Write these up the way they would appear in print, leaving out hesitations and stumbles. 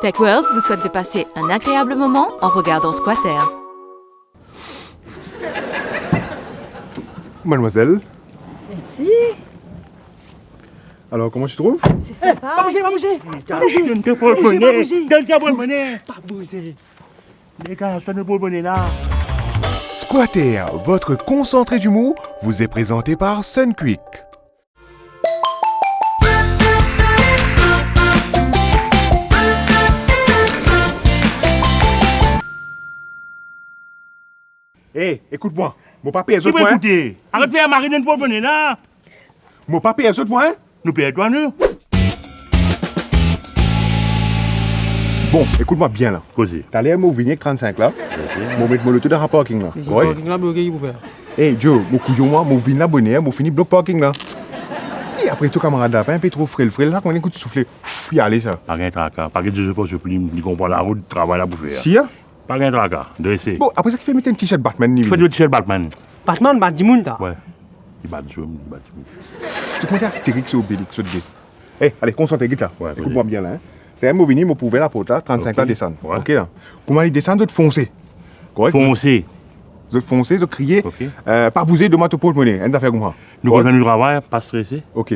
TechWorld vous souhaite de passer un agréable moment en regardant Squatter. Mademoiselle, Merci. alors comment tu trouves? C'est sympa. Pas bouger. Pas bouger, Quelqu'un pour le monnaie. Pas bouger. Les gars, ça ne peut le monnaie là. Squatter, votre concentré d'humour, vous est présenté par Sunquick. Hé, écoute-moi. Mon papier est Qui autres peut points. écouter? Arrête de faire mariner pour le monnaie là. Mon papier est autres points. Nous payons toi, nous. Bon, écoute-moi bien là. Causez. T'as l'air mon vigné 35 là. Mon mettre mon auto dans un parking là. Ouais. là, bloqué, vous faire. Hé, Joe, mon couillon, moi, mon vigné là, bonnet, mon fini bloc parking là. Et après tout, camarade là, pas un peu trop frêle, là, qu'on écoute souffler. Puis allez ça. Pas de tracas. Pas de Dieu pour se plier. Ni comprend la route, travail là pour faire. Si, hein? Pas de tracas. Dressé. Bon, après ça, qui fait mettre un t-shirt Batman, ni Tu fais du t-shirt Batman. Batman, bat du monde, Ouais. Il bat du monde. Tu te mets astérique sur Obélix, sur le dé. Hé, allez, concentre-toi là. Ouais, Écoute-moi bien là. Hein. C'est un mot venu, mon pouvoir la porte là, 35 Ok. là, descendre. Ouais. Ok là. Pour m'aller descendre, de foncer. Correct? Foncé. De foncer, de crier. Ok. Pas bouger, de moi, te porte-monnaie. Un affaire comme ça. Nous Correct? revenons du travail, pas stressé. Ok.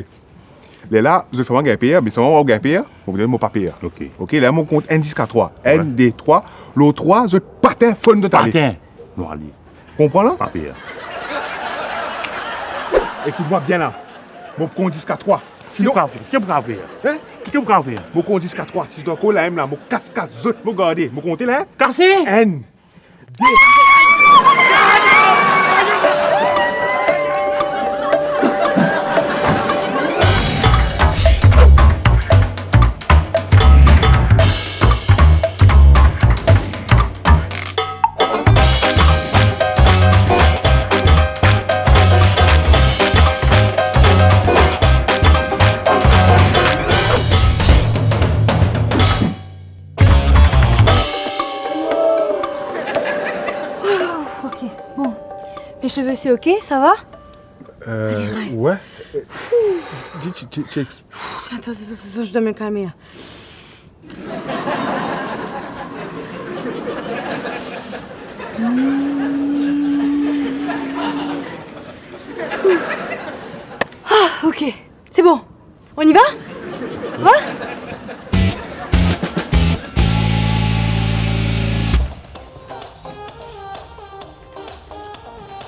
Là, je fais un gain mais si on va gagner, on vous donne mon papier. Ok. Ok, là, mon compte indice K3. Ouais. ND3. L'autre 3, je patin fun de taler. Patin. Nous allons. Comprends là? Papier. Écoute-moi bien là. Mon compte indice K3. Sinon, Qu'est-ce que vous avez? hein? Qu'est-ce que vous avez? Mon compte indice K3. Si je dois coller là, mon 4 autres, mon garder. Mon compte là, Cassé? N. D. Ok, bon. Les cheveux, c'est ok, ça va? Ouais. Tu Attends, je dois me calmer là. Ah, ok, c'est bon. On y va? Va?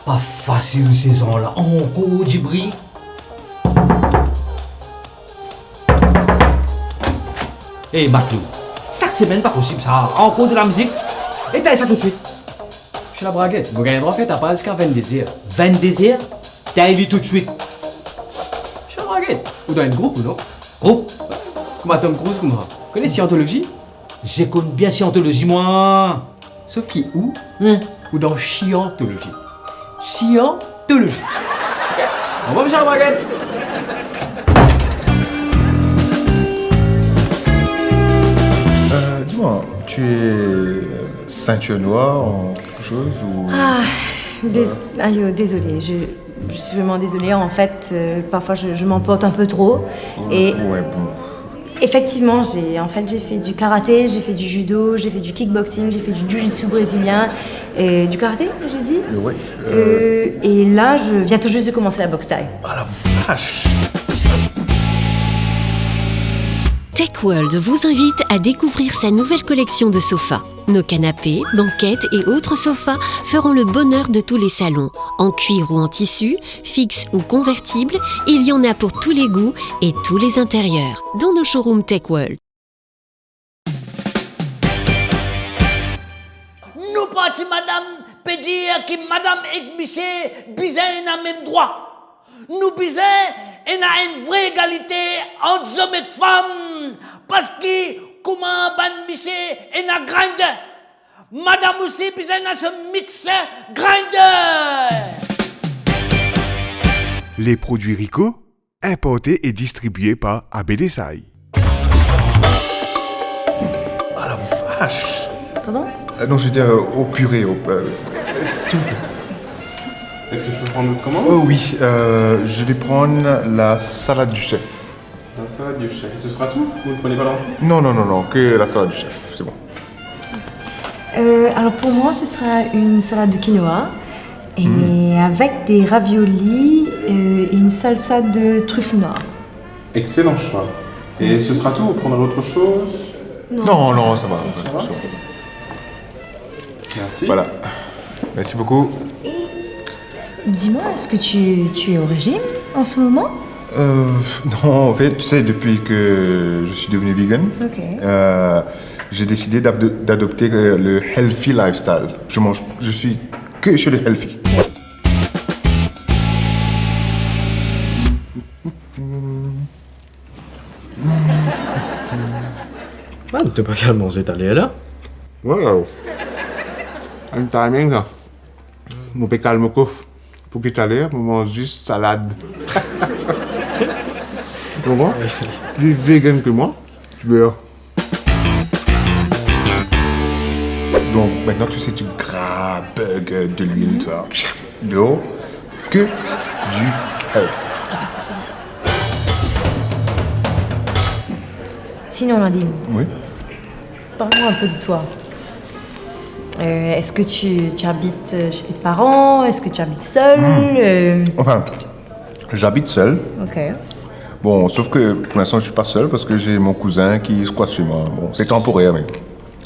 Pas facile saison là, encore du bruit. Hey Maclou, chaque semaine pas possible ça, encore de la musique. Éteins ça tout de suite. Je suis la braguette. Vous gagnez droit fait, t'as pas jusqu'à 20 désirs. 20 désirs, t'as élu tout de suite. Je suis la braguette. Ou dans un groupe ou non? Groupe, Comme Tom Cruise, comme ça. Vous connaissez Scientologie? je connais bien Scientologie moi. Sauf qui où? Hein? Ou dans Chiantologie. Chiantologie. On va, monsieur la braguette. Dis-moi, tu es ceinture noire en quelque chose ou... Ah, désolée, je suis vraiment désolée. En fait, parfois je m'emporte un peu trop. Et Ouais, bon. effectivement, j'ai fait du karaté, j'ai fait du judo, j'ai fait du kickboxing, j'ai fait du jiu-jitsu brésilien. Et du karaté, j'ai dit. Ouais. Et là, je viens tout juste de commencer la boxe thaï. Ah la vache! TechWorld vous invite à découvrir sa nouvelle collection de sofas. Nos canapés, banquettes et autres sofas feront le bonheur de tous les salons. En cuir ou en tissu, fixe ou convertible, il y en a pour tous les goûts et tous les intérieurs. Dans nos showrooms TechWorld. Nous partis, madame, peut dire que madame et monsieur Bizet ont même droit. Nous Bizet, on a une vraie égalité entre hommes et femmes. Parce que, comment ban monsieur on a grande. Madame aussi, Bizet a ce mix grande. Les produits Rico, importés et distribués par ABDSI. Ah la vache! Pardon? Non, je veux dire au purée. S'il vous plaît. Est-ce que je peux prendre votre commande? Oh oui, je vais prendre la salade du chef. La salade du chef. Ce sera tout? Vous ne prenez pas l'entrée? Non, que la salade du chef, c'est bon. Alors pour moi, ce sera une salade de quinoa et avec des raviolis et une salsa de truffes noires. Excellent choix. Et ce sera tout? Vous prendrez autre chose? Non, ça va. Ça va? Merci. Voilà. Merci beaucoup. Dis-moi, est-ce que tu es au régime en ce moment? Non, en fait, tu sais, depuis que je suis devenu vegan, j'ai décidé d'adopter le healthy lifestyle. Je suis que sur le healthy. Ah, t'es pas qu'à manger t'aller là? Wow. Un timing, là. Mon peu calme coffre. Pour que tu ailles, on mange juste salade. Tu comprends? Plus vegan que moi, tu beurres. Donc maintenant tu sais, tu gras, burger, de l'huile, ça. De l'eau, que du health. Ah, c'est ça. Sinon, Nadine, Oui. parle-moi un peu de toi. Est-ce que tu habites chez tes parents? Est-ce que tu habites seul? Enfin, j'habite seul. Ok. Bon, sauf que pour l'instant je suis pas seul parce que j'ai mon cousin qui squatte chez moi. Bon, c'est temporaire, mais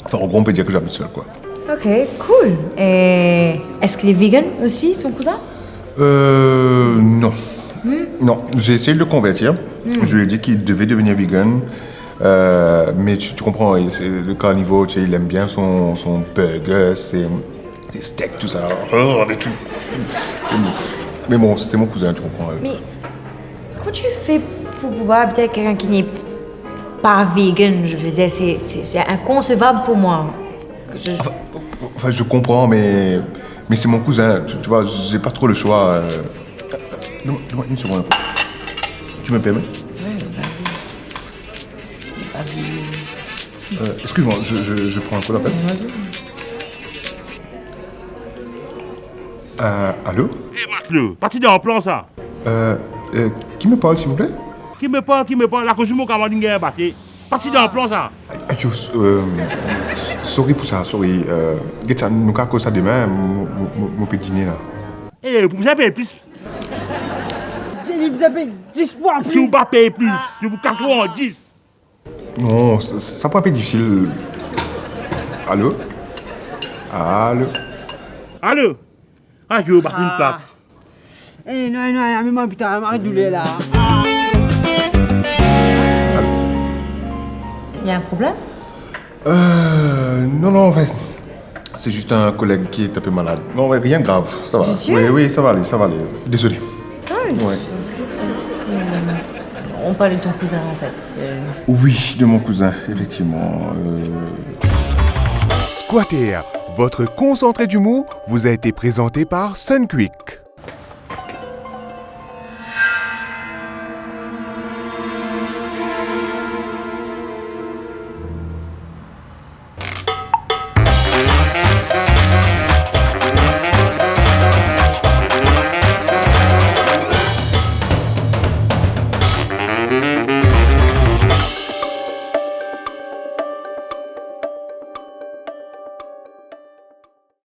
enfin en gros on peut dire que j'habite seul, quoi. Ok, cool. Et est-ce qu'il est vegan aussi, ton cousin? Non. Non, j'ai essayé de le convertir. Je lui ai dit qu'il devait devenir vegan. Mais tu comprends, c'est le carnivore, tu sais, il aime bien son burger, ses steaks, tout ça. Des trucs. Mais bon, c'est mon cousin, tu comprends. Mais comment tu fais pour pouvoir habiter avec quelqu'un qui n'est pas vegan? Je veux dire, c'est inconcevable pour moi. Enfin, je comprends, mais c'est mon cousin, tu vois, j'ai pas trop le choix. Donne-moi une seconde. Tu me permets? Excuse-moi, je prends un peu l'appel. Allô? Eh, Mathieu, parti dans le plan, ça. Qui me parle, s'il vous plaît? Qui me parle, la cause de mon camarade est battu. Parti dans le plan, ça. Aïe, sorry pour ça, sorry. Geta, nous avons ça demain, mon petit dîner là. Eh, vous avez payé plus. Vous avez 10 fois Si vous ne pas payer plus, je vous casse en 10. Non, ça peut être un peu difficile. Allô? Allô? Allô? Ah, je vais vous battre une plaque. Eh, non, mais putain, arrête de douleur là. Il y a un problème? Non, en fait, c'est juste un collègue qui est un peu malade. Non, mais rien de grave, ça va. Oui, ça va aller. Désolé. Ouais. On parlait de ton cousin, en fait. Oui, de mon cousin, effectivement. Squatter, votre concentré d'humour vous a été présenté par Sunquick.